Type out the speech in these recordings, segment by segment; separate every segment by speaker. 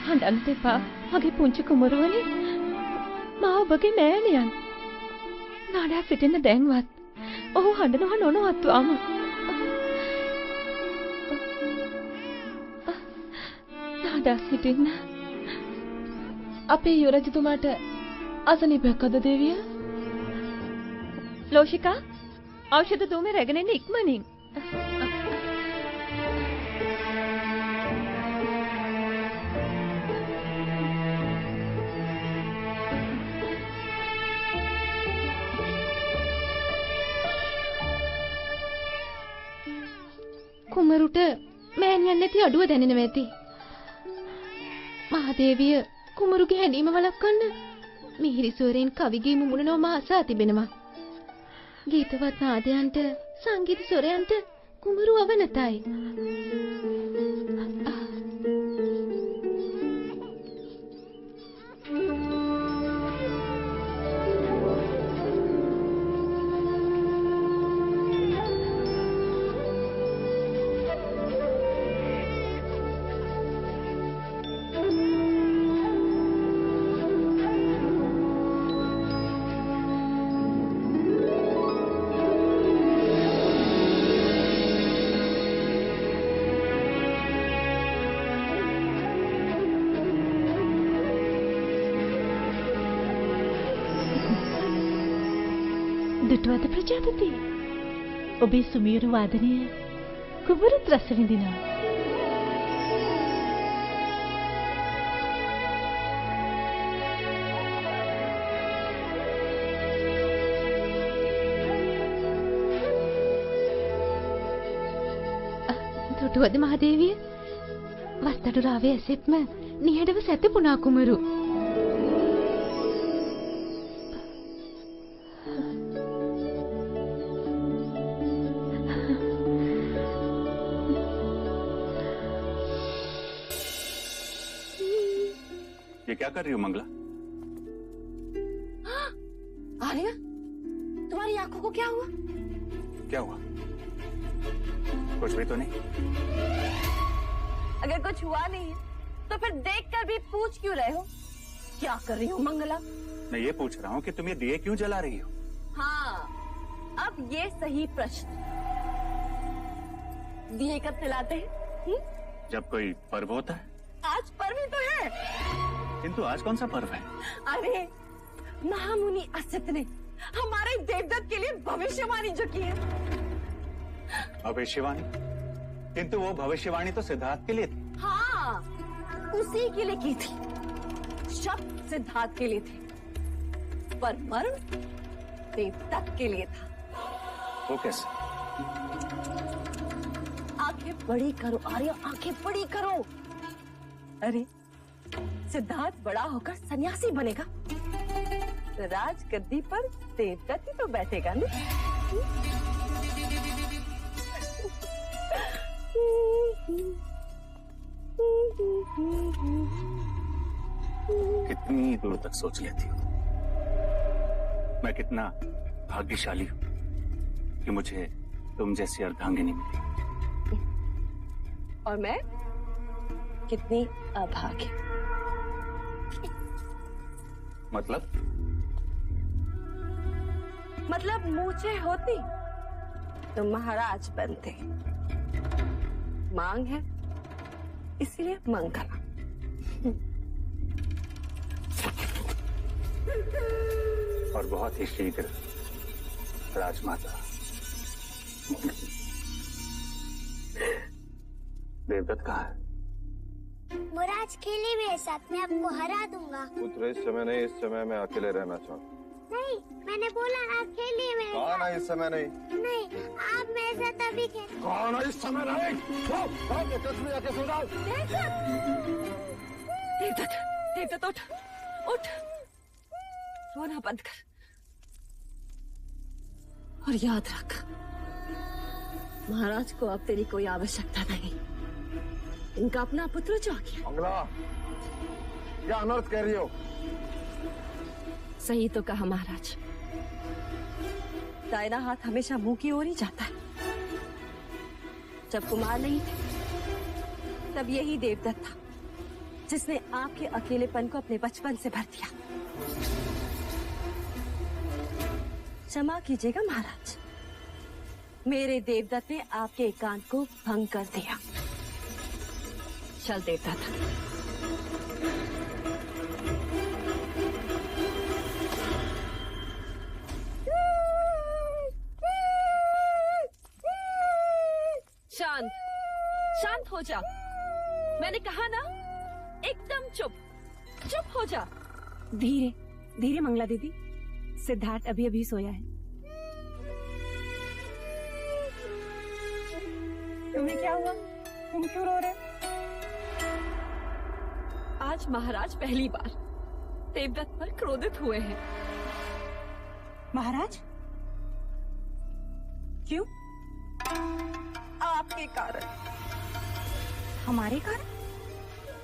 Speaker 1: හඬන්න එපා මගේ පුංචි කුමරුවනේ. මා ඔබගේ මෑණියන්. නාඩා සිටින්න දැන්වත්. ඔහු හඬනවා නොනවත්වාම. නාඩා සිටින්න.
Speaker 2: අපේ යුවරජතුමාට අසනීපයක්ද දේවිය?
Speaker 1: ලෝෂිකා ඖෂධ දූමේ රැගෙන එන්න ඉක්මනින්.
Speaker 2: කුමරුට මෑණියන් නැති අඩුව දැනෙනවා ඇති. මහදේවිය කුමරුගේ හැඬීම වළක්වන්න මිහිරිසුවරෙන් කවිගේ මුමුණනව මා අසා තිබෙනවා. ගීතවත් නාදයන්ට සංගීත ස්වරයන්ට කුමරු අවනතයි.
Speaker 3: දුටුවද ප්‍රජාපති? ඔබේ සුමියුරු වාදනය කුමරුත් රස විඳිනවා.
Speaker 2: දුටුවද මහදේවිය? වස්තඩු රාවේ ඇසෙත්ම නිහඬව සැතපුණා කුමරු.
Speaker 4: क्या कर रही हो मंगला?
Speaker 5: आर्या, तुम्हारी आंखों को क्या हुआ?
Speaker 4: क्या हुआ? कुछ भी तो नहीं।
Speaker 5: अगर कुछ हुआ नहीं तो फिर देखकर भी पूछ क्यों रहे हो? क्या कर रही हो मंगला?
Speaker 4: मैं ये पूछ रहा हूँ कि तुम ये दिए क्यों जला रही हो?
Speaker 5: हाँ, अब ये सही प्रश्न। दिए कब जलाते हैं?
Speaker 4: जब कोई पर्व होता है।
Speaker 5: आज पर्व ही तो है।
Speaker 4: किंतु आज कौन सा पर्व है?
Speaker 5: अरे महामुनि असित ने हमारे देवदत्त के लिए भविष्यवाणी जो की है।
Speaker 4: भविष्यवाणी? किंतु वो भविष्यवाणी तो सिद्धार्थ के लिए थी।
Speaker 5: हाँ, उसी के लिए की थी। शब्द सिद्धार्थ के लिए थे, पर मरण देवदत्त के लिए था।
Speaker 4: वो कैसे?
Speaker 5: आंखें बड़ी करो आर्य, आंखें बड़ी करो। अरे सिद्धार्थ बड़ा होकर सन्यासी बनेगा तो राजगद्दी पर देवदत्त ही तो बैठेगा ना।
Speaker 4: कितनी दूर तक सोच लेती हूँ। मैं कितना भाग्यशाली हूँ कि मुझे तुम जैसी अर्धांगिनी मिली।
Speaker 5: और मैं कितनी अभागी। मतलब मूछें होती तो महाराज बनते। मांग है इसलिए मंगला।
Speaker 4: और बहुत ही शीघ्र राजमाता देवदत्त कहाँ है?
Speaker 6: मुराज खेले मेरे साथ, मैं आपको हरा दूंगा।
Speaker 7: पुत्र इस समय नहीं, इस समय मैं अकेले रहना चाहूँ।
Speaker 6: नहीं, मैंने बोला आप खेलिए मेरे साथ।
Speaker 7: कौन है इस समय नहीं?
Speaker 6: नहीं, आप मेरे साथ अभी खेल।
Speaker 7: कौन है इस समय नहीं? आके सो जाओ।
Speaker 5: देवदत्त, देवदत्त उठ, उठ, रोना बंद कर और याद रख, महाराज को अब तेरी कोई आवश्यकता नहीं। इनका अपना पुत्र जो आ गया।
Speaker 7: मंगला, क्या अनर्थ कह रही हो?
Speaker 5: सही तो कहा महाराज। दाहिना हाथ हमेशा मुंह की ओर ही जाता है। जब कुमार नहीं थे तब यही देवदत्त था जिसने आपके अकेलेपन को अपने बचपन से भर दिया। क्षमा कीजिएगा महाराज, मेरे देवदत्त ने आपके एकांत को भंग कर दिया। चल देवदत्त। शांत शांत हो जा, मैंने कहा ना, एकदम चुप चुप हो जा।
Speaker 1: धीरे धीरे मंगला दीदी, सिद्धार्थ अभी अभी सोया है।
Speaker 5: तुम्हें क्या हुआ? तुम क्यों रो रहे? आज महाराज पहली बार देवदत्त पर क्रोधित हुए हैं।
Speaker 1: महाराज क्यों?
Speaker 5: आपके कारण।
Speaker 1: हमारे कारण?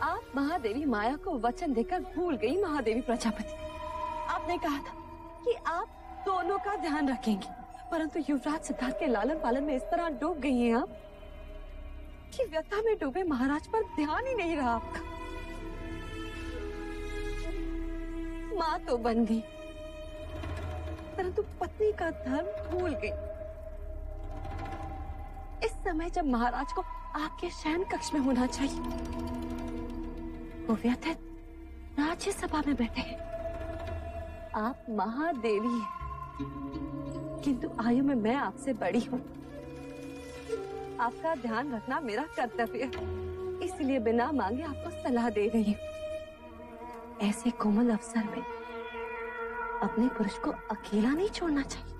Speaker 5: आप महादेवी माया को वचन देकर भूल गई महादेवी प्रजापति। आपने कहा था कि आप दोनों का ध्यान रखेंगे, परंतु युवराज सिद्धार्थ के लालन पालन में इस तरह डूब गई हैं आप कि व्यथा में डूबे महाराज पर ध्यान ही नहीं रहा आपका। माँ तो बन गई, परंतु पत्नी का धर्म भूल गई। इस समय जब महाराज को आपके शयन कक्ष में होना चाहिए, वो व्यथित राज्य सभा में बैठे हैं। आप महादेवी हैं, किंतु आयु में मैं आपसे बड़ी हूँ। आपका ध्यान रखना मेरा कर्तव्य है, इसलिए बिना मांगे आपको सलाह दे रही हूँ। ऐसे कोमल अवसर में अपने पुरुष को अकेला नहीं छोड़ना चाहिए।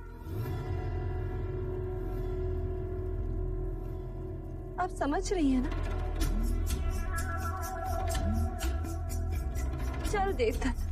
Speaker 5: आप समझ रही हैं ना? चल देवदत्त।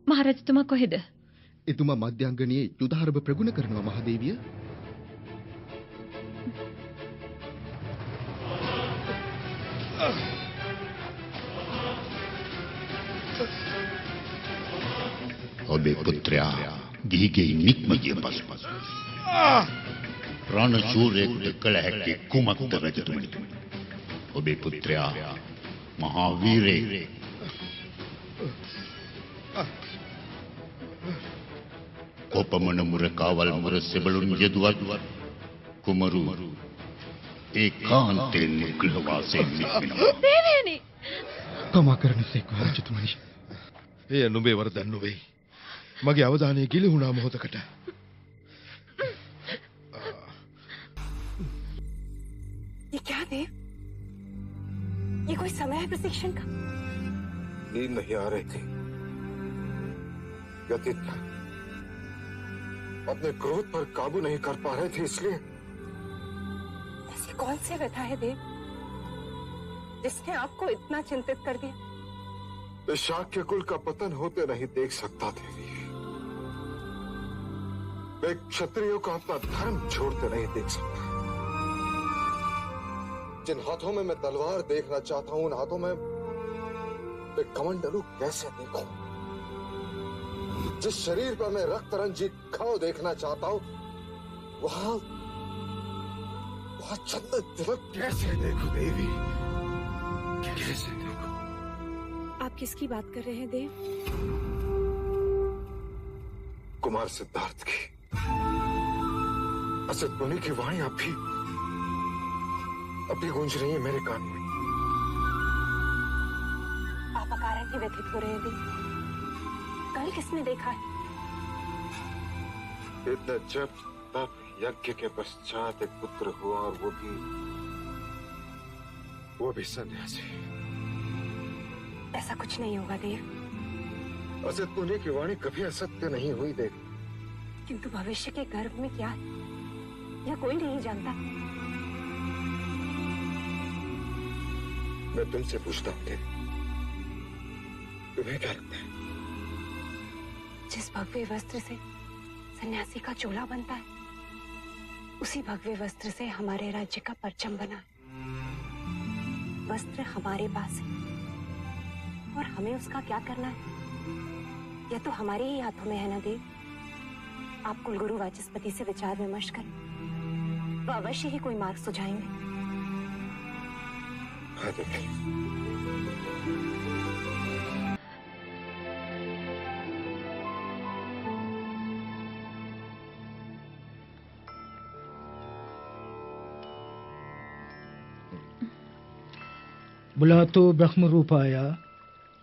Speaker 1: මහරජතුමා කොහෙද?
Speaker 8: එතුමා මධ්‍යංගනයේ යුදාරභ ප්‍රගුණ කරනවා මහදේවිය.
Speaker 9: ඔබේ පුත්‍රයා ගිහිගේ නික්ම ගිය පසු රණශූරයෙකුට කළ හැකි කුමක්ද රජතුමනි? ඔබේ පුත්‍රයා මහා වීරයෙක්. කොපමණ මුරකාවල් මුර සෙබළුන් යෙදුවත් කුමරු ඒකාන්තයෙන් ගෘහ වාසයෙන් නික්මෙනවා.
Speaker 1: දේවයානි!
Speaker 8: කමා කරන සේක්වා රජතුමනි.
Speaker 7: එය නුඹේ වරදක් නොවේ. මගේ අවධානය ගිලිහුණා මොහොතකට.
Speaker 5: ये क्या देव? ये कोई समय है प्रशिक्षण का?
Speaker 7: नींद नहीं आ रही थी। व्यतीत था। अपने क्रोध पर काबू नहीं कर पा रहे थे, इसलिए।
Speaker 5: ऐसी कौन सी व्यथा है देव जिसने आपको इतना चिंतित कर दिया?
Speaker 7: इस शाक्य कुल का पतन होते नहीं देख सकता देवी। मैं क्षत्रियों का अपना धर्म छोड़ते नहीं देख सकता। जिन हाथों में मैं तलवार देखना चाहता हूं, उन हाथों में मैं कमंडलू कैसे देखूं? जिस शरीर पर मैं रक्त रंजित घाव देखना चाहता हूं, वहां चंदन तिलक कैसे देखूं देवी? कैसे देखूं?
Speaker 5: आप किसकी बात कर रहे हैं देव?
Speaker 7: कुमार सिद्धार्थ की। असद मुनि की वाणी अभी गूंज रही है मेरे कान में।
Speaker 5: आप अकारण ही व्यथित हो रहे हैं देव। कल किसने देखा है?
Speaker 7: इतना जब तब यज्ञ के पश्चात एक पुत्र हुआ, और वो भी सन्यासी।
Speaker 5: ऐसा कुछ नहीं होगा देव।
Speaker 7: असत मुनि की वाणी कभी असत्य नहीं हुई देव।
Speaker 5: किंतु भविष्य के गर्भ में क्या है, यह कोई नहीं जानता।
Speaker 7: मैं तुमसे पूछता हूं देव, तुम्हें क्या लगता है?
Speaker 10: जिस भगवे वस्त्र से सन्यासी का चोला बनता है, उसी भगवे वस्त्र से हमारे राज्य का परचम बना है। वस्त्र हमारे पास है और हमें उसका क्या करना है, यह तो हमारे ही हाथों में है ना देव। आप कुलगुरु वाचस्पति से विचार विमर्श करें, वह अवश्य ही कोई मार्ग सुझाएंगे।
Speaker 11: बुलातो ब्रह्म रूपाय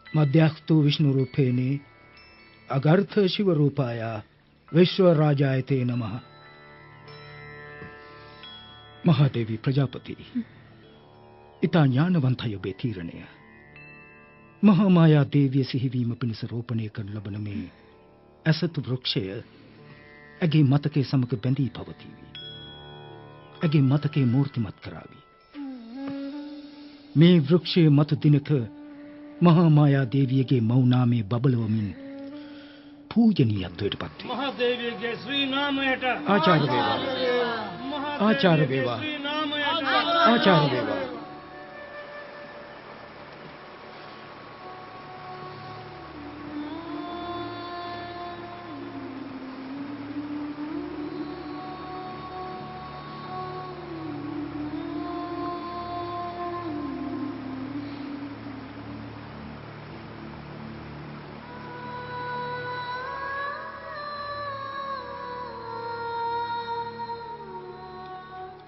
Speaker 11: मध्यास्तु विष्णु रूपेणे अगर्थ शिव रूपाय विश्वराजाय ते नमः। महादेवी प्रजापति इता ज्ञानवंतय बेतीरणय महामाया देव्य सिहिवीम पिनिस रोपणे कर लबन में असत वृक्षय अगे मतके समक बंदी भवती अगे मतके मूर्तिमत करावी। मे वृक्षे मत दिनक महामाया देवियगे मौनामे बबलवमिन पूजनीयत्वेट पत्ते
Speaker 12: महादेवियगे श्री नाम हेट
Speaker 11: आचार वेवा आचार वेवा आचार वेवा।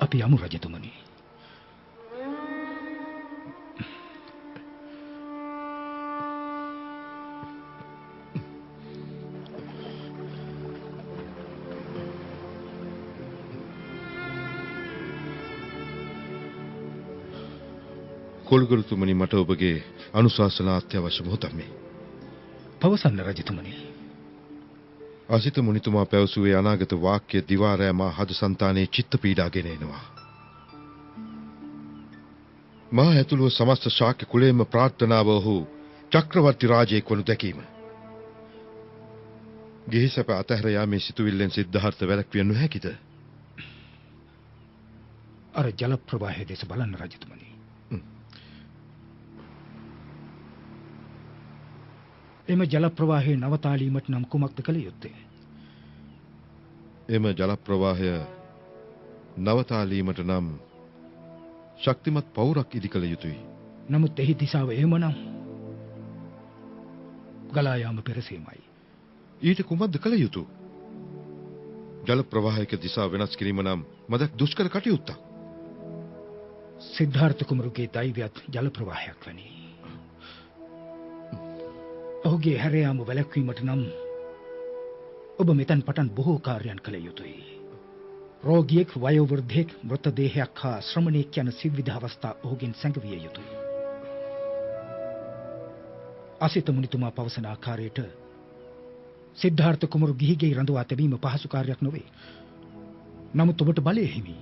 Speaker 11: අපි යමු රජතුමනි.
Speaker 7: කුල්ගුරුතුමනි මට ඔබගේ අනුශාසනා අත්‍යවශ්‍ය මොහොතක් මේ.
Speaker 11: පවසන්න රජතුමනි.
Speaker 7: අසිත මුනිතුමා පැවසුවේ අනාගත වාක්‍ය දිවාරෑ මා හද సంతානයේ චිත්ත පීඩාගෙන එනවා. මා ඇතුළුව සමස්ත ශාක්‍ය කුලයේම ප්‍රාර්ථනාව ඔහු චක්‍රවර්ති රාජයෙක් වනු දැකීම. ගෙහිසප අතහැර යාමේ සිතුවිල්ලෙන් සිද්ධාර්ථ වැළැක්විය නොහැකිද?
Speaker 11: අර ජල ප්‍රවාහයේ දෙස බලන්න රජතුමනි. එම ජල ප්‍රවාහයේ නවතාලීමට නම් කුමක්ද කළ යුත්තේ?
Speaker 7: එම ජල ප්‍රවාහය නවතාලීමට නම් ශක්තිමත් පවුරක් ඉදි කළ යුතුයි.
Speaker 11: නමුත් එහි දිශාව එහෙමනම් ගලා යාම පෙරසීමයි.
Speaker 7: ඊට කුමක්ද කළ යුතු? ජල ප්‍රවාහයක දිශාව වෙනස් කිරීම නම් මදක් දුෂ්කර කටයුත්තක්.
Speaker 11: සිද්ධාර්ථ කුමරුගේ දෛවයත් ජල ප්‍රවාහයක් වැනි. ඔහුගේ හැර යාම වැළැක්වීමට නම් ඔබ මෙතන පටන් බොහෝ කාර්යයන් කළ යුතුයි. රෝගියෙක්, වයෝවෘද්ධයෙක්, මෘතදේහයක් හා ශ්‍රමණයෙක් යන සිවිධ අවස්ථා ඔහුගෙන් සැඟවිය යුතුයි. අසිත මුනිතුමා පවසන ආකාරයට සිද්ධාර්ථ කුමරු ගිහිගේ රඳවා තැබීම පහසු කාර්යයක් නොවේ. නමුත් ඔබට බලය හිමි.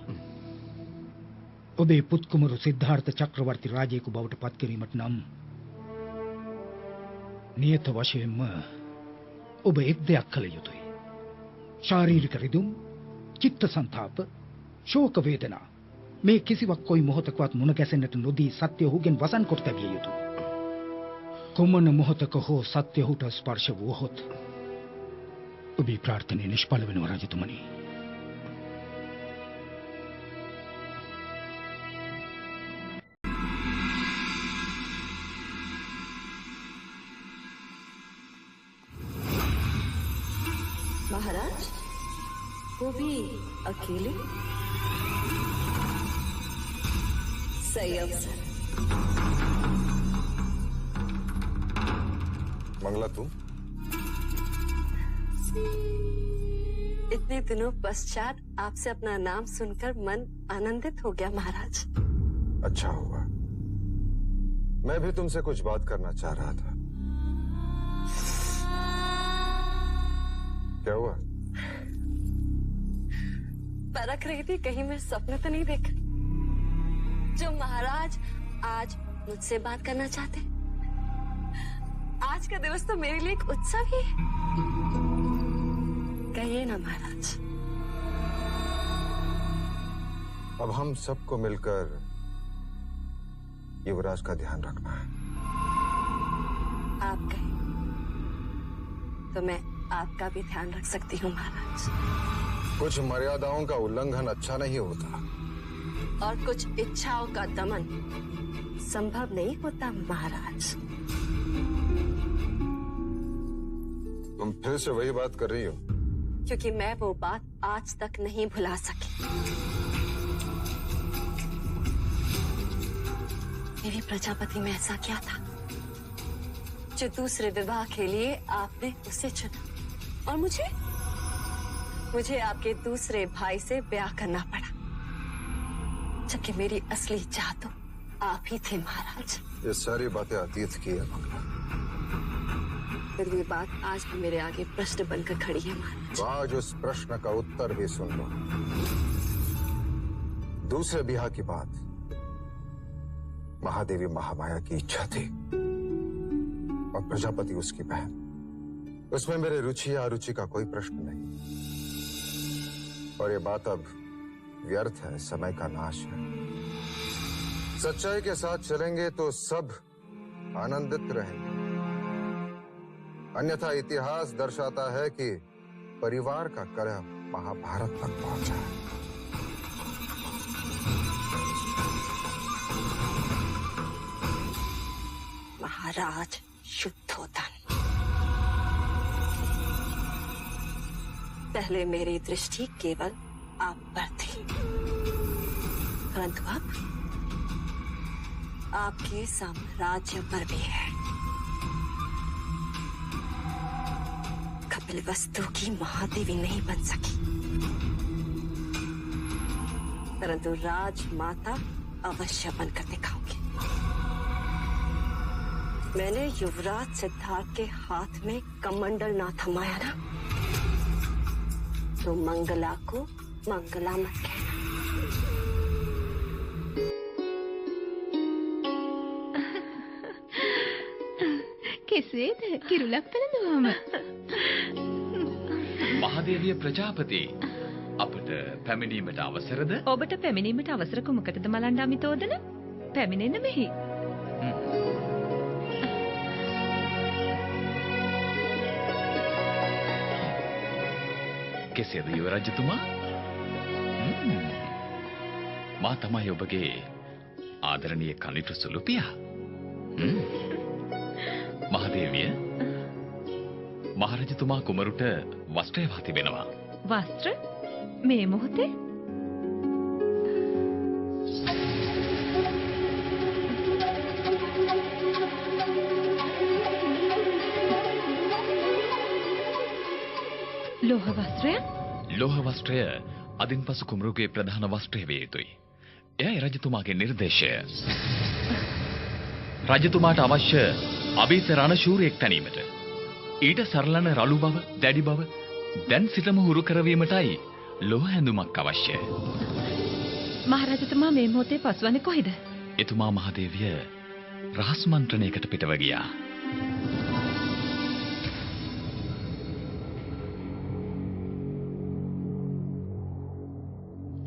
Speaker 11: ඔබේ පුත් කුමරු සිද්ධාර්ථ චක්‍රවර්ති රාජයෙකු බවට පත් කිරීමට නම් නියත වශයෙන්ම ඔබ එක් දෙයක් කළ යුතුයි. ශාරීරික රිදුම්, චිත්ත සංතාප, ශෝක වේදනා මේ කිසිවක් කොයි මොහොතකවත් මුණ ගැසෙන්නට නොදී සත්‍ය ඔහුගෙන් වසන් කොට තැබිය යුතුයි. කොමන මොහොතක හෝ සත්‍ය ඔහුට ස්පර්ශ වුවහොත් ඔබේ ප්‍රාර්ථනාව නිෂ්ඵල වෙනවා රජතුමනි.
Speaker 5: महाराज, वो भी अकेले? सही अवसर।
Speaker 7: मंगला तू?
Speaker 5: इतने दिनों पश्चात आपसे अपना नाम सुनकर मन आनंदित हो गया महाराज।
Speaker 7: अच्छा हुआ। मैं भी तुमसे कुछ बात करना चाह रहा था। क्या हुआ?
Speaker 5: परख रही थी कहीं मैं सपने तो नहीं देख जो महाराज आज मुझसे बात करना चाहते। आज
Speaker 10: आज का दिवस तो मेरे लिए एक उत्सव ही है। कहिए ना महाराज।
Speaker 13: अब हम सबको मिलकर युवराज का ध्यान रखना है।
Speaker 10: आप कहें तो मैं आपका भी ध्यान रख सकती हूँ महाराज।
Speaker 13: कुछ मर्यादाओं का उल्लंघन अच्छा नहीं होता
Speaker 10: और कुछ इच्छाओं का दमन संभव नहीं होता महाराज।
Speaker 13: तुम फिर से वही बात कर रही हो?
Speaker 10: क्योंकि मैं वो बात आज तक नहीं भुला सकी। देवी प्रजापति में ऐसा क्या था जो दूसरे विवाह के लिए आपने उसे चुना और मुझे आपके दूसरे भाई से ब्याह करना पड़ा, जबकि मेरी असली चाह तो आप ही थे महाराज।
Speaker 13: ये सारी बातें अतीत की है मंगला।
Speaker 10: फिर ये बात आज भी मेरे आगे प्रश्न बनकर खड़ी है महाराज।
Speaker 13: आज उस प्रश्न का उत्तर भी सुन लो। दूसरे ब्याह की बात महादेवी महामाया की इच्छा थी और प्रजापति उसकी बहन। उसमें मेरे रुचि या अरुचि का कोई प्रश्न नहीं और ये बात अब व्यर्थ है, समय का नाश है। सच्चाई के साथ चलेंगे तो सब आनंदित रहेंगे, अन्यथा इतिहास दर्शाता है कि परिवार का कलह महाभारत तक पहुंचा है।
Speaker 10: महाराज शुद्धोदन, पहले मेरी दृष्टि केवल आप पर थी, परंतु अब आपके साम्राज्य पर भी है। कपिलवस्तु की महादेवी नहीं बन सकी, परंतु राजमाता अवश्य बनकर दिखाऊंगी। मैंने युवराज सिद्धार्थ के हाथ में कमंडल ना थमाया ना, तो मंगला को मंगला मत कहना।
Speaker 2: කෙසේද කිරුලක් පෙළඳුවාම?
Speaker 14: මහදේවිය ප්‍රජාපති අපට පැමිණීමට අවසරද?
Speaker 1: ඔබට පැමිණීමට අවසර කුමකටද මලණ්ඩා මිතෝදන? පැමිණෙන්න මෙහි.
Speaker 14: කෙසේද යුවරජතුමා? මා තමයි ඔබගේ ආදරණීය කනිටු සුළුපියා. මහදේවිය, මහරජතුමා කුමරුට වස්ත්‍රය වා තිබෙනවා.
Speaker 1: වස්ත්‍ර? මේ මොහොතේ? ලෝහ වස්ත්‍රය?
Speaker 14: ලෝහ වස්ත්‍රය අදින් පසු කුමරුගේ ප්‍රධාන වස්ත්‍රය වේ යුතුයි. එයයි රජතුමාගේ නිර්දේශය. රජතුමාට අවශ්‍ය අභීත රණශූරයෙක් තැනීමට ඊට සරලන රළු බව, දැඩි බව දැන් සිටම හුරු කරවීමටයි ලෝහ ඇඳුමක් අවශ්‍යයි.
Speaker 1: මහරජතුමා මේ මොහොතේ පසුවන්නේ කොහෙද?
Speaker 14: එතුමා මහදේවිය රහස් මන්ත්‍රණයකට පිටව ගියා.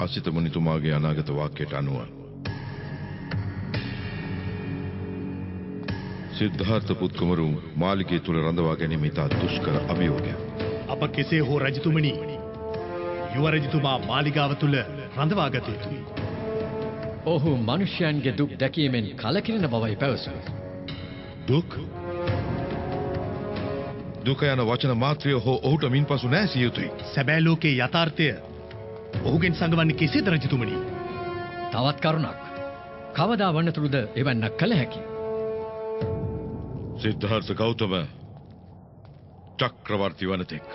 Speaker 7: අසිත මුනිතුමාගේ අනාගත වාක්‍යයට අනුව සිද්ධාර්ථ පුත් කුමරු මාලිගය තුල රඳවා ගැනීම ඉතා දුෂ්කර අභියෝගයක්.
Speaker 15: අප කෙසේ හෝ රජතුමනි, යුව රජතුමා මාලිගාව තුල රඳවා ගත යුතුයි.
Speaker 16: ඔහු මිනිසයන්ගේ දුක් දැකීමෙන් කලකිරෙන බවයි පැවසුවේ.
Speaker 7: දුක්? දුක යන වචන මාත්‍රය හෝ ඔහුට මින්පසු නැසිය යුතුයි.
Speaker 15: සැබෑ ලෝකයේ යථාර්ථය ඔහුගෙන් සංගවන්නේ කෙසේද රජතුමනි?
Speaker 16: තවත් කරුණක්. කවදා වන්නතුරුද එවන්නක් කළ හැකියි?
Speaker 7: සිද්ධාර්ථ ගෞතම චක්‍රවර්ති වනතෙක්.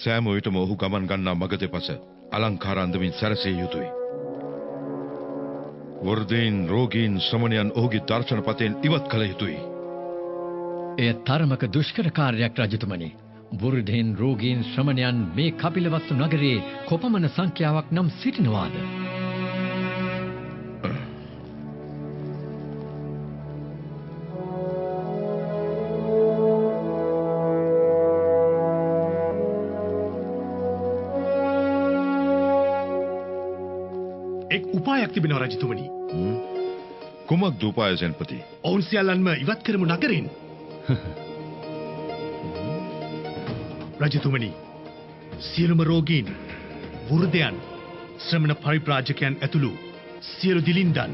Speaker 7: සෑම විටම ඔහු ගමන් ගන්නා මග දෙපස අලංකාර අන්දමින් සැරසිය යුතුයි. වෘද්ධීන්, රෝගීන්, ශ්‍රමණයන් ඔහුගේ දර්ශන පතෙන් ඉවත් කළ යුතුයි.
Speaker 16: එය තරමක දුෂ්කර කාර්යයක් රජතුමනි. වෘද්ධීන්, රෝගීන්, ශ්‍රමණයන් මේ කපිලවස්තු නගරයේ කොපමණ සංඛ්‍යාවක් නම් සිටිනවාද?
Speaker 15: එක් උපායක් තිබෙනවා රජතුමනි.
Speaker 7: කුමක්ද උපාය සෙන්පති?
Speaker 15: ඔවුන් සියල්ලන්ම ඉවත් කරමු නගරෙන්. රජතුමනි, සියලුම රෝගීන්, වෘද්ධයන්, ශ්‍රමණ පරිබ්‍රාජකයන් ඇතුළු සියලු දිලින්දන්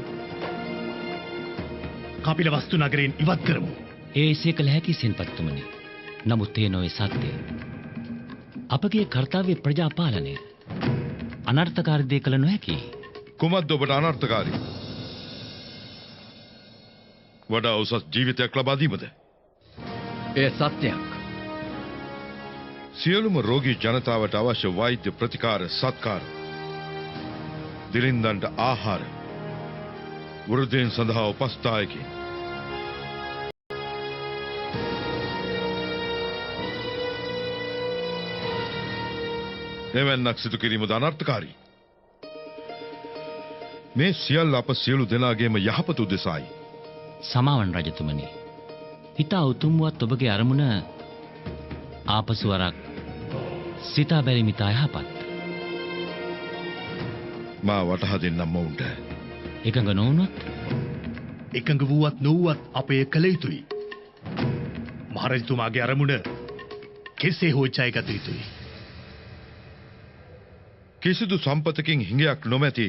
Speaker 15: කපිලවස්තු නගරයෙන් ඉවත් කරමු.
Speaker 17: ඒ එසේ කළ හැකි සෙන්පතිතුමනි. නමුත් ඒ නොවේ සත්‍යය. අපගේ කර්තව්‍ය ප්‍රජා පාලනය. අනර්ථකාරී දේ කළ නොහැකි.
Speaker 7: කුමක්ද ඔබට අනර්ථකාරී? වඩා උසස් ජීවිතයක් ලබා දීමද?
Speaker 16: ඒ සත්‍යයක්.
Speaker 7: සියලුම රෝගී ජනතාවට අවශ්‍ය වෛද්‍ය ප්‍රතිකාර සත්කාර, දිලින්දන්ට ආහාර, වෘද්ධයන් සඳහා උපස්ථායකි, එවැන්නක් සිදු කිරීමද අනර්ථකාරී. මේ සියල්ල අප සියලු දෙනාගේම යහපත උදෙසායි.
Speaker 17: සමාවන් රජතුමනි. හිතා උතුම්වත් ඔබගේ අරමුණ ආපසු වරක් සිතා බැලිමිතා යහපත්.
Speaker 7: මා වටහා දෙන්නම් මොවුන්ට.
Speaker 17: එකඟ නොවුනොත්?
Speaker 15: එකඟ වුවත් නොවුවත් අපේ කළ යුතුයි. මහරජතුමාගේ අරමුණ කෙසේ හෝ ජයගත යුතුයි.
Speaker 7: කිසිදු සම්පතකින් හිඟයක් නොමැති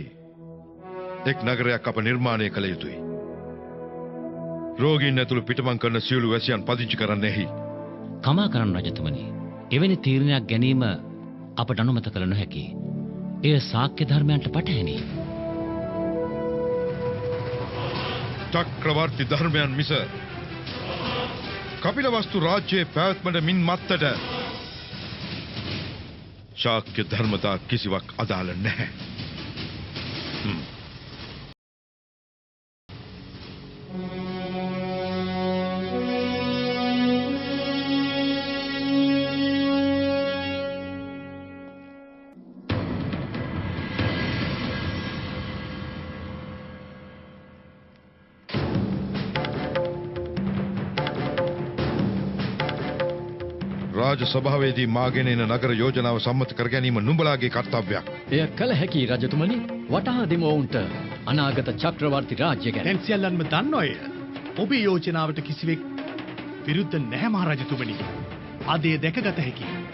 Speaker 7: එක් නගරයක් අප නිර්මාණය කළ යුතුයි. රෝගීන් ඇතුළු පිටමං කරන සියලු වැසියන් පදිංචි කරන්නෙහි.
Speaker 17: කමා කරන්න රජතුමනි. එවැනි තීරණයක් ගැනීම අපට අනුමත කළ නොහැකි. එය ශාක්‍ය ධර්මයන්ට පටහැනි.
Speaker 7: චක්‍රවර්ති ධර්මයන් මිස කපිලවස්තු රාජ්‍යයේ පැවැත්මට මින් මත්තට ශාක්‍ය ධර්මතා කිසිවක් අදාළ නැහැ. රාජ සභාවේදී මාගෙන එන නගර යෝජනාව සම්මත කර ගැනීම නුඹලාගේ කර්තව්‍යයක්.
Speaker 16: එය කළ හැකි රජතුමනි. වටහා දෙමු ඔවුන්ට අනාගත චක්‍රවර්ති රාජ්‍ය ගැන.
Speaker 15: දැන් සියල්ලන්ම දන්නෝය. ඔබේ යෝජනාවට කිසිවෙක් විරුද්ධ නැහැ මහරජතුමනි. අද එය දැකගත හැකියි.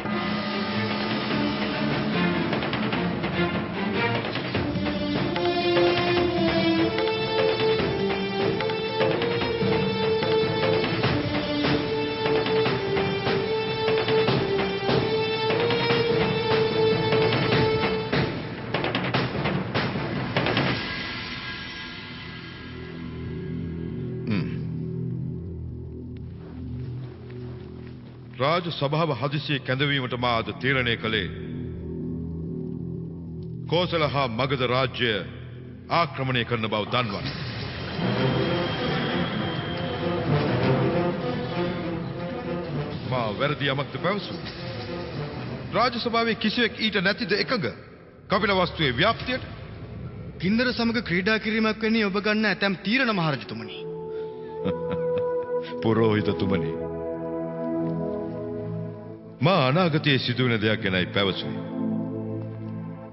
Speaker 7: රාජ සභාව හදිසියේ කැඳවීමට මා අද තීරණය කළේ කෝසල හා මගධ රාජ්‍ය ආක්‍රමණය කරන බව දන්වන්න. මා වැරදි යමක්ද පැවසුවේ? රාජ සභාවේ කිසිවෙක් ඊට නැතිද එකඟ? කපිලවස්තුවේ ව්‍යාප්තියට
Speaker 18: කින්දර සමග ක්‍රීඩා කිරීමක් වෙන්නේ ඔබ ගන්න ඇතැම් තීරණ මහරජතුමනි.
Speaker 7: පුරෝහිතතුමනි, මා අනාගතයේ සිදුවෙන දෙයක් ගැනයි පැවසුවේ.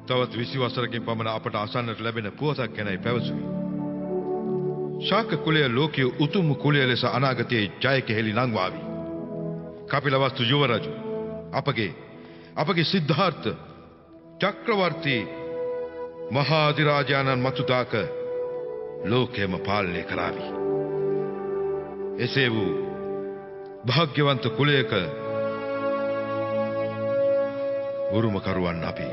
Speaker 7: තවත් 20 වසරකින් පමණ අපට අසන්නට ලැබෙන පුවතක් ගැනයි පැවසුවේ. ශාක්‍ය කුලය ලෝකයේ උතුම් කුලය ලෙස අනාගතයේ ජය කෙහෙලි නංවාවි. කපිලවස්තු යුවරජු අපගේ සිද්ධාර්ථ චක්‍රවර්ති මහා අධිරාජානන් මතුදාක ලෝකයම පාලනය කරાવી. එසේ වූ භාග්‍යවන්ත කුලයක උරුමකරුවන් අපි.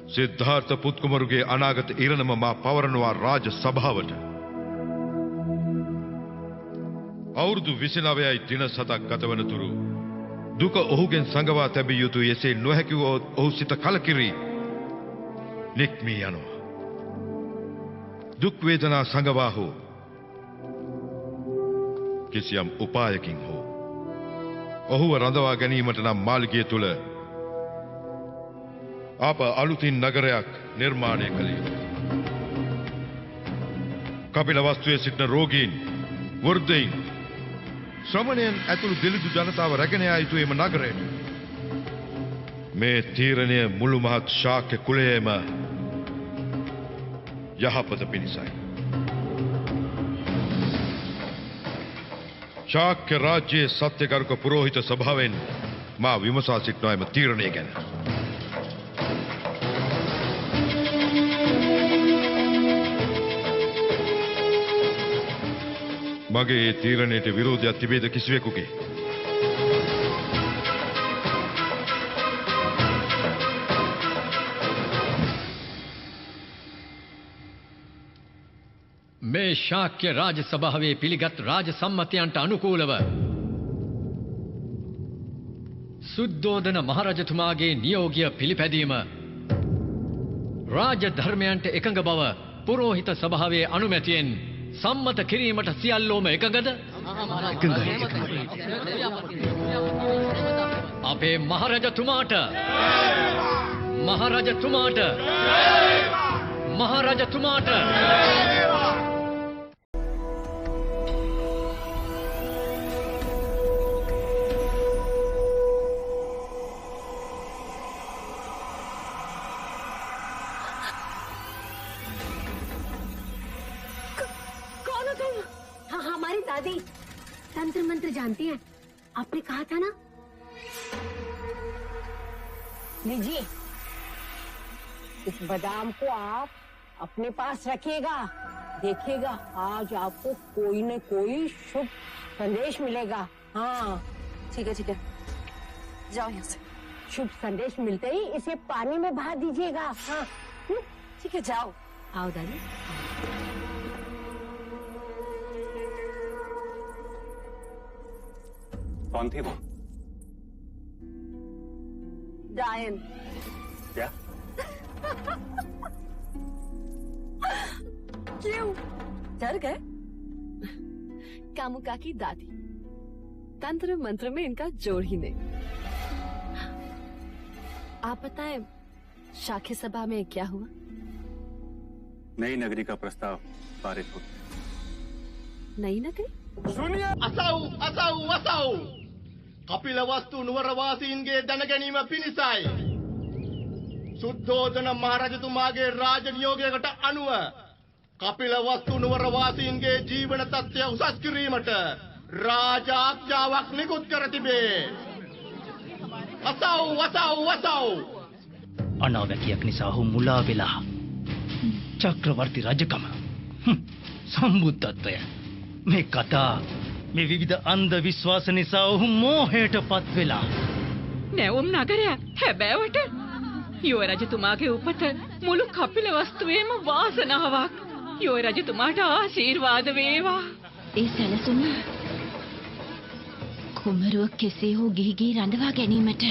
Speaker 7: සිද්ධාර්ථ පුත්කුමරුගේ අනාගත ඉරණම මා පවරනවා රාජ සභාවට. අවුරුදු 29යි දින 7ක් ගතවන තුරු දුක ඔහුගෙන් සංගවා තැබිය යුතු එසේ නොහැකි වූ ඔහු සිත කලකිරී නික්මී යනවා. දුක් වේදනා සංගවා හෝ කිසියම් උපායකින් හෝ ඔහුව රඳවා ගැනීමට නම් මාලිගය තුල අප අලුතින් නගරයක් නිර්මාණය කළ යුතුයි. කපිලවස්තුවේ සිටින රෝගීන්, වෘද්ධයින්, ශ්‍රමණයන් ඇතුළු දිලිදු ජනතාව රැගෙන යා යුතු එම නගරයට මේ තීරණය මුළු මහත් ශාක්‍ය කුලයේම යහපත පිණිසයි. ශාක්‍ය රාජ්‍යයේ සත්‍යගරුක පුරෝහිත සභාවෙන් මා විමසා සිටිනවා එම තීරණය ගැන. මගේ තීරණයට විරෝධයක් තිබේද කිසිවෙකුගේ?
Speaker 16: මේ ශාක්‍ය රාජ සභාවේ පිළිගත් රාජ සම්මතයන්ට අනුකූලව සුද්ධෝදන මහරජතුමාගේ නියෝගය පිළිපැදීම රාජ ධර්මයන්ට එකඟ බව පුරෝහිත සභාවේ අනුමැතියෙන් සම්මත කිරීමට සියල්ලෝම එකඟද? අපේ මහරජතුමාට මහරජතුමාට මහරජතුමාට
Speaker 10: दादी तंत्र मंत्र जानती हैं। आपने कहा था ना। लीजिए, इस बादाम को आप अपने पास रखिएगा। देखिएगा आज आपको कोई न कोई शुभ संदेश मिलेगा। हाँ ठीक है, जाओ यहाँ से। शुभ संदेश मिलते ही इसे पानी में बहा दीजिएगा। हाँ ठीक है, जाओ। आओ दादी।
Speaker 4: कौन थी वो?
Speaker 10: डायन।
Speaker 4: क्या?
Speaker 10: क्यों डर गए? कामुका की दादी, तंत्र मंत्र में इनका जोड़ ही नहीं। आप बताएं शाक्य सभा में क्या हुआ?
Speaker 4: नई नगरी का प्रस्ताव पारित हो।
Speaker 10: नई नगरी?
Speaker 15: सुनिए। असाऊ असाऊ असाऊ कपिलवस्तु නුවරවාසීන්ගේ දැනගැනීම පිණිසයි සුද්ධෝදන මහරජතුමාගේ රාජ නියෝගයකට අනුව කපිලවස්තු නුවරවාසීන්ගේ ජීවන තත්ත්වය උසස් කිරීමට රාජ ආඥාවක් නිකුත් කර තිබේ. අසව් අසව් අසව්
Speaker 11: අනාවැකියක් නිසා ඔහු මුලා වෙලා චක්‍රවර්ති රජකම සම්බුද්ධත්වය මේ කතා මේ විවිධ අන්ධ විශ්වාස නිසා ඔහු මෝහයටපත් වෙලා
Speaker 1: නැවුම් නගරය හැබෑවට යුව රජතුමාගේ උපත මුළු කපිලවස්තුවේම වාසනාවක්. යුව රජතුමාට ආශිර්වාද වේවා.
Speaker 2: ඒ සැලසුම කුමරුව කෙසේ හෝ ගිහිගේ රඳවා ගැනීමට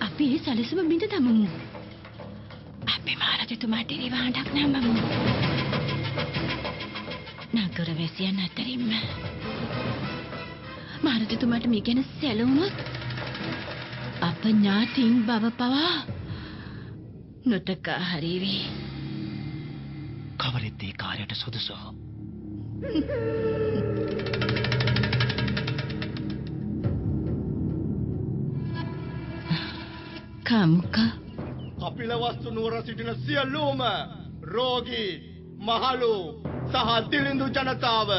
Speaker 2: අපි ඒ සැලසුම බිඳ දමමු. අපි මහරජතුමාට රිවාඩක් නමමු. නගරවැසියන් අතරින්ම මහරජතුමාට මේ ගැන සැලුණොත් අප ඥාතීන් බව පවා නොතකා හරිවි.
Speaker 11: කවරෙත් ඒ කාර්යයට සුදුසු.
Speaker 2: කාමුකා
Speaker 15: කපිලවස්තු නුවර සිටින සියලුම රෝගී මහලු සහ දිලිඳු ජනතාව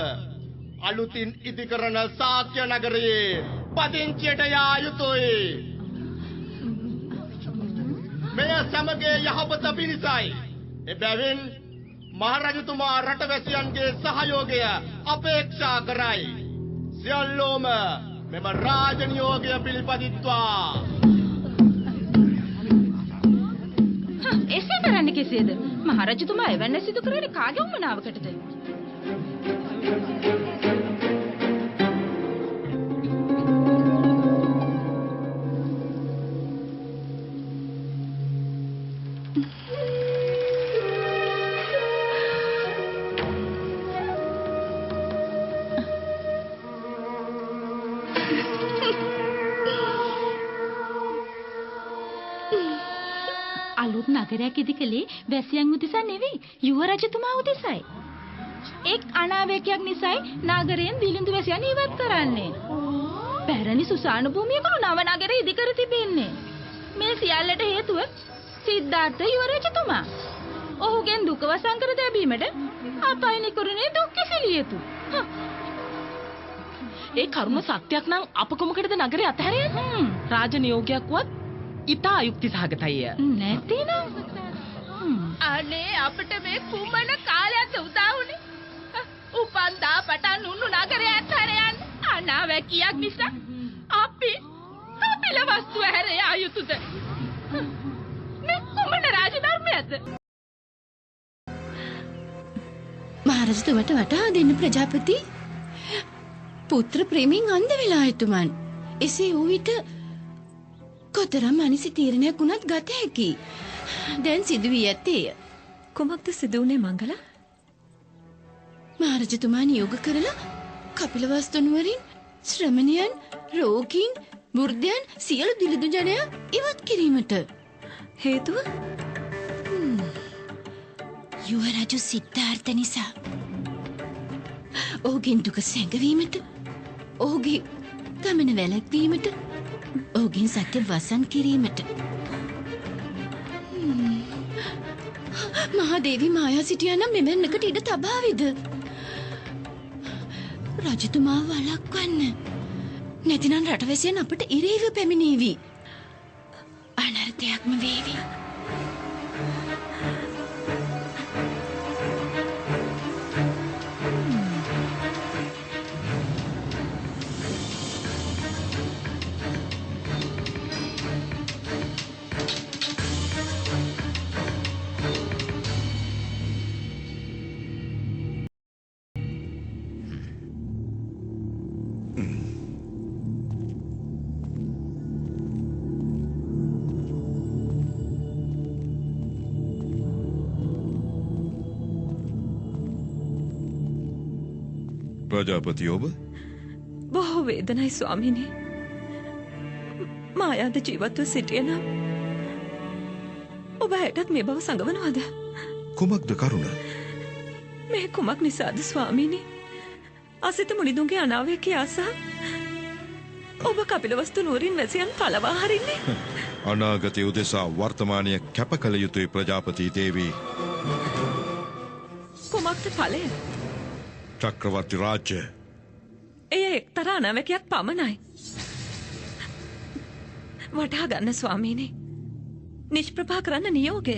Speaker 15: අලුතින් ඉදිකරන ශාක්‍ය නගරයේ පදිංචියට යා යුතුයි. මෙය සමගයේ යහපත පිණිසයි. එබැවින් මහරජතුමා රටවැසියන්ගේ සහයෝගය අපේක්ෂා කරයි. සියල්ලෝම මෙම රාජ නියෝගය පිළිපදිත්වා.
Speaker 2: එසේ කරන්නේ කෙසේද? මහරජතුමා එවැන්න සිදු කරන්නේ කාගේ උමනාවකටද? අලුත් නගරයක් ඉදිකලේ වැසියන් උදෙසා නෙවෙයි යුව රජතුමා උදෙසයි. එක් අනාවේකයක් නිසායි නගරයෙන් දිලිඳු වැසියන් ඉවත් කරන්නේ.
Speaker 19: පැරණි සුසාන භූමියකලු නව නගරය ඉදිකර තිබෙන්නේ. මේ සියල්ලට හේතුව සිද්ධාර්ථ යුවරජතුමා. ඔහුගෙන් දුක වසන් කර දැබීමට අපයි නිකරුණේ දුක් කිසිලිය යුතු.
Speaker 20: ඒ කරුණ සත්‍යයක් නම් අප කොමකටද නගරේ අතහැරෙන්නේ? රාජ නියෝගයක්වත් ඉතා අයුක්ති සහගතයි.
Speaker 19: නැතිනම් අනේ අපිට මේ කුමන කාලයක්ද උදා වුනේ? උපන්දා පටන් උන්නු නගරය අතහැර යන්න අනාවැකියක් නිසා අපි කපිල වස්තුව හැර යා යුතුද? මේ කුමන රාජධර්මයක්ද?
Speaker 2: මහරජතුමට වටහා දෙන්න ප්‍රජාපති. පුත්‍ර ප්‍රේමයෙන් අන්ධ වෙලා එතුමන්. එසේ වූ විට කොතරම් අනිසි තීරණයක් වුණත් ගත හැකි. දැන් සිදු වී ඇත්තේය.
Speaker 1: කුමක්ද සිදු වුනේ මංගල?
Speaker 2: මහරජතුමා නියෝග කරලා කපිලවස්තු නුවරින් ශ්‍රමණයන්, රෝගීන්, වෘද්ධයන් සියලු දිලිඳු ජනයා ඉවත් කිරීමට.
Speaker 1: හේතුව?
Speaker 2: යුවරජු සිද්ධාර්ථ නිසා. ඔහුගෙන් දුක සැඟවීමට, ඔහුගේ ගමන වැළැක්වීමට, ඔහුගෙන් සත්‍ය වසන් කිරීමට. මහාදේවී මායා සිටියා නම් මෙවැන්නකට ඉඩ තබාවිද? රජතුමා වළක්වන්න. නැතිනම් රටවැසියන් අපට ඉරේව පැමිණේවි. අනර්ථයක්ම වේවි.
Speaker 7: ප්‍රජාපති ඔබ?
Speaker 1: බොහෝ වේදනයි ස්වාමිනී. මායාද ජීවත්ව සිටිය නම් ඔබ හැටත් මේ බව සඟවනවද?
Speaker 7: කුමක්ද කරුණ?
Speaker 1: මේ කුමක් නිසාද ස්වාමිනී? අසිත මුනිදුන්ගේ අනාවැකී ආසා ඔබ කපිලවස්තු නුවරින් වැසියන් පළවා හරින්නේ?
Speaker 7: අනාගතය උදෙසා වර්තමානය කැප කළ යුතුයි ප්‍රජාපති දේවී.
Speaker 1: කුමක්ද ඵලය?
Speaker 7: චක්‍රවර්ති රාජ්‍ය.
Speaker 1: එය එක්තරා අනාවැකියක් පමණයි. වටහා ගන්න ස්වාමීනි. නිෂ්ප්‍රභා කරන්න නියෝගය.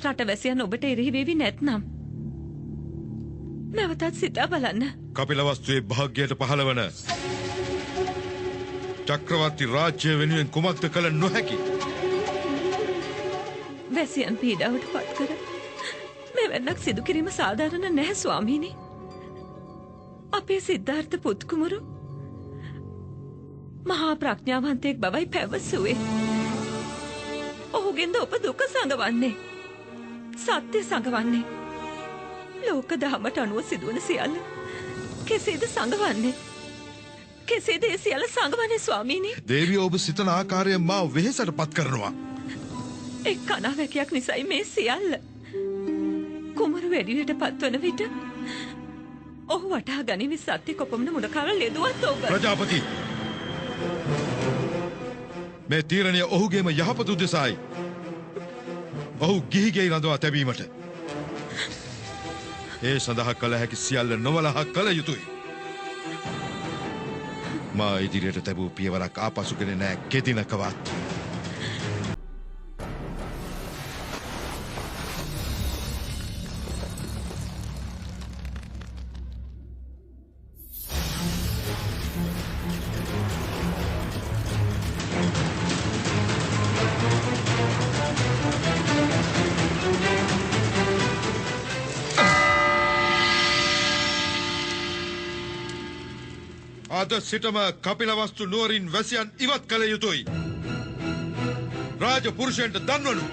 Speaker 1: රටවැසියන් ඔබට එරෙහි වේවි නැත්නම් නැවතත් සිතා බලන්න.
Speaker 7: කපිලවස්තුවේ භාග්‍යයට පහළවන චක්‍රවර්ති රාජ්‍ය වෙනුවෙන් කුමක්ද කළ නොහැකි?
Speaker 1: වැසියන් පීඩාවට පත් කර මෙවැන්නක් සිදු කිරීම සාධාරණ නැහැ ස්වාමීනි. අපේ සිද්ධාර්ථ පුත්කුමරු මහා ප්‍රඥාවන්තයෙක් බවයි පැවසුවේ. ඔහුගෙන්ද ඔබ දුක සඟවන්නේ, සත්‍ය සඟවන්නේ. ලෝක දහමට අනුව සිදුවන සියල්ල කෙසේද සඟවන්නේ? කෙසේද ඒ සියල්ල සඟවන්නේ ස්වාමීනි?
Speaker 7: දේවිය ඔබ සිතන ආකාරය මා වෙහෙසට පත් කරනවා.
Speaker 1: එක් අනාවැකියක් නිසයි මේ සියල්ල. කුමරු වැඩිවියට පත්වන විට ඔහු වටහා ගනිවි සත්‍ය කොපමණ මුණකාර ලෙදුවත් ඔබ.
Speaker 7: ප්‍රජාපති, මේ තීරණය ඔහුගේම යහපත උදෙසායි. ඔහු ගිහිගෙයි රඳවා තැබීමට. ඒ සඳහා කළ හැකි සියල්ල නොවලහා කළ යුතුයි. මා ඉදිරියට තැබූ පියවරක් ආපසුගෙන නෑ කෙදිනකවත්. අද සිටම කපිලවස්තු නුවරින් වැසියන් ඉවත් කළ යුතුයි. රාජ පුරුෂයන්ට දන්වනු.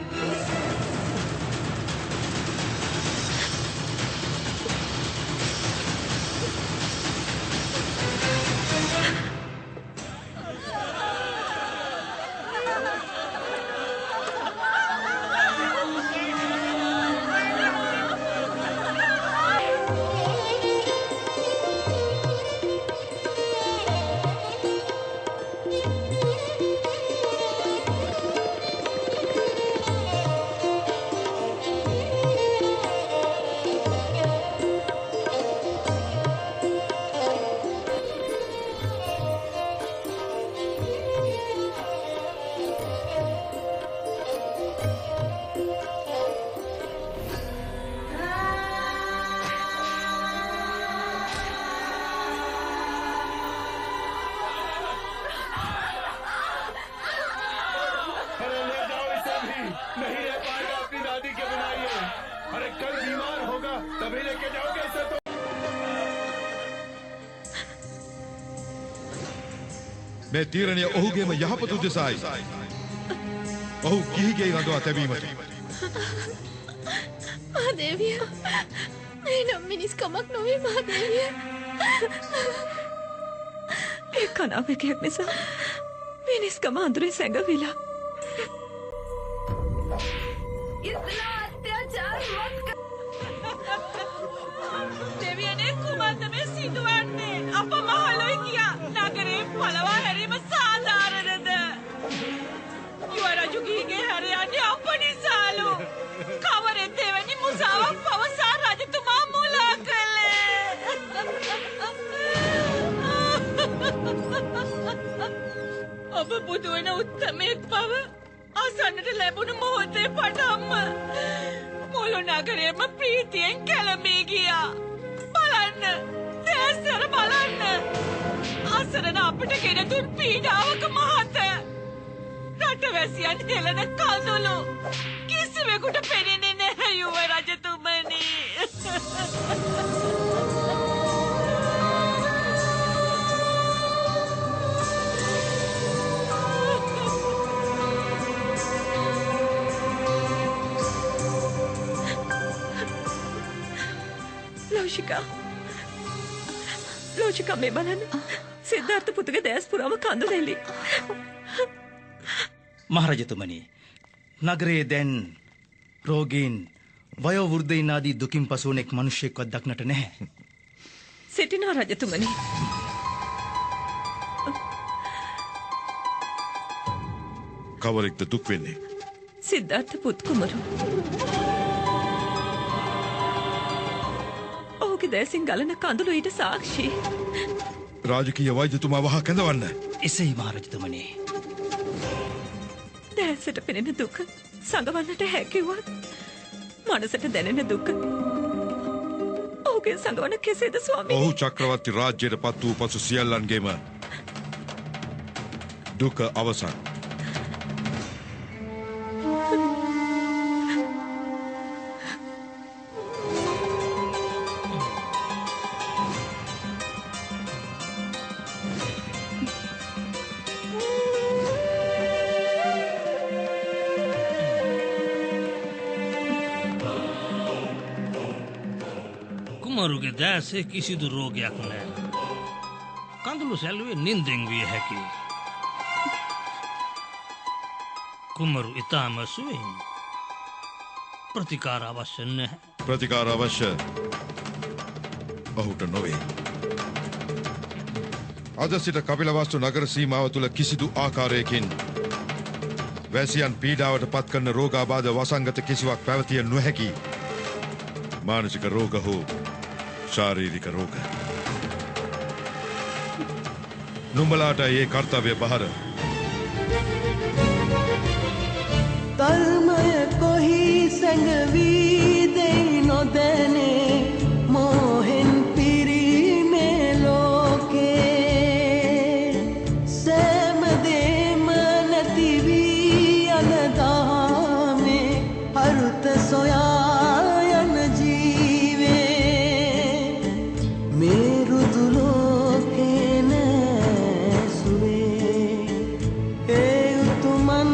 Speaker 15: कभी लेके जाओगे इसे तो
Speaker 7: මේ තීරණය ඔහුගේම යහපත උදෙසායි. ඔහු ගිහිගේ රඳවා තැබීමට.
Speaker 2: මහදේවිය. මේ නම් මිනිස් කමක් නොවේ මහදේවිය.
Speaker 1: ඒ කනාවකයක් නිසා මිනිස්කම අඳුරේ සැඟවිලා.
Speaker 5: इतना अत्याचार मत कर।
Speaker 1: දෙවියනේ කුමන්ද මේ සිදුවන්නේ? අප මහලොයි කියා නගරේ පළවා හැරීම සාධාරණද? යුවරජු ගිහිගේ හැර යන්නේ අප නිසාලු. කවරෙන් දෙවැනි මුසාවක් පවසා රජතුමා මුලා කළේ? ඔබ බුදු වෙන උත්තමයෙක් බව අසන්නට ලැබුණු මොහොතේ පටන්ම මුළු නගරයම ප්‍රීතියෙන් කැළඹී ගියා. බලන්න, දැස්සර බලන්න. අසරණ අපිට ගෙන දුන් පීඩාවක මහත. රටවැසියන් හෙළන කඳුළු කිසිවෙකුට පෙනෙන්නේ නැහැ යුව රජතුමනි. ලෝෂිකා මේ බලන්න. සිද්ධාර්ථ පුතුගේ දැස් පුරාම කඳුළැලි.
Speaker 18: මහරජතුමනි, නගරයේ දැන් රෝගීන්, වයෝවෘද්ධයින් ආදී දුකින් පසු වන එක් මිනිසෙක්වත් දක්නට නැහැ.
Speaker 1: සිටිනා රජතුමනි.
Speaker 7: කවරෙක්ද දුක් වෙන්නේ?
Speaker 1: සිද්ධාර්ථ පුත් කුමරු. ඔහුගේ දැසින් ගලන කඳුළු ඊට සාක්ෂි.
Speaker 7: රාජකීය වෛද්‍යතුමා වහා කැඳවන්න.
Speaker 18: එසේයි මහරජතුමනි.
Speaker 1: දැසට පෙනෙන දුක සංගවන්නට හැකිවත් මනසට දැනෙන දුක ඔහුගේ සංගවන කෙසේද ස්වාමී?
Speaker 7: ඔහු චක්‍රවර්ති රාජ්‍යයට පත් වූ පසු සියල්ලන්ගේම දුක අවසන්.
Speaker 12: කුමරුගේ දැසේ කිසිදු රෝගයක් නැහැ. කඳුළු සැලුවේ නින්දෙන් විය හැකියි. කුමරු ඊටම සුවයෙන්. ප්‍රතිකාර අවශ්‍ය නැහැ.
Speaker 7: ප්‍රතිකාර අවශ්‍ය ඔහුට නොවේ. අද සිට කපිලවස්තු නගර සීමාව තුළ කිසිදු ආකාරයකින් වැසියන් පීඩාවට පත් කරන රෝගාබාධ වසංගත කිසිවක් පැවතිය නොහැකි. මානසික රෝග හෝ ශාරීරික රෝග. නුඹලාට ඒ කර්තව්‍ය බහර.
Speaker 21: තල්මය කොහි සැඟවී දෙයි නොදැනේ මෝහෙන් පිරීමේ ලෝකේ සෑම දේම නැති වී යන දාමේ අරුත සොයා යන ජීවේ මේ රුදු ලෝකේ නැසුවේ ඒ උතුමන්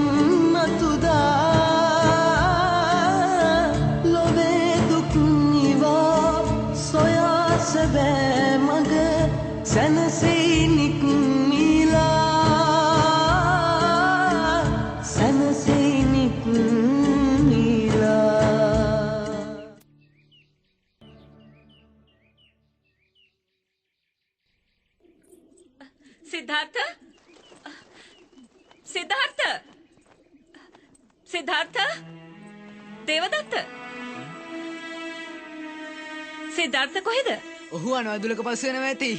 Speaker 21: සැබෑ මග සැනසෙයි නික්මිලා සැනසෙයි නික්මිලා.
Speaker 1: සිද්ධාර්ථ සිද්ධාර්ථ සිද්ධාර්ථ දේවදත්ත සිද්ධාර්ථ කොහෙද?
Speaker 22: ඔහු අනවදුලක පස්සු වෙනවා ඇති.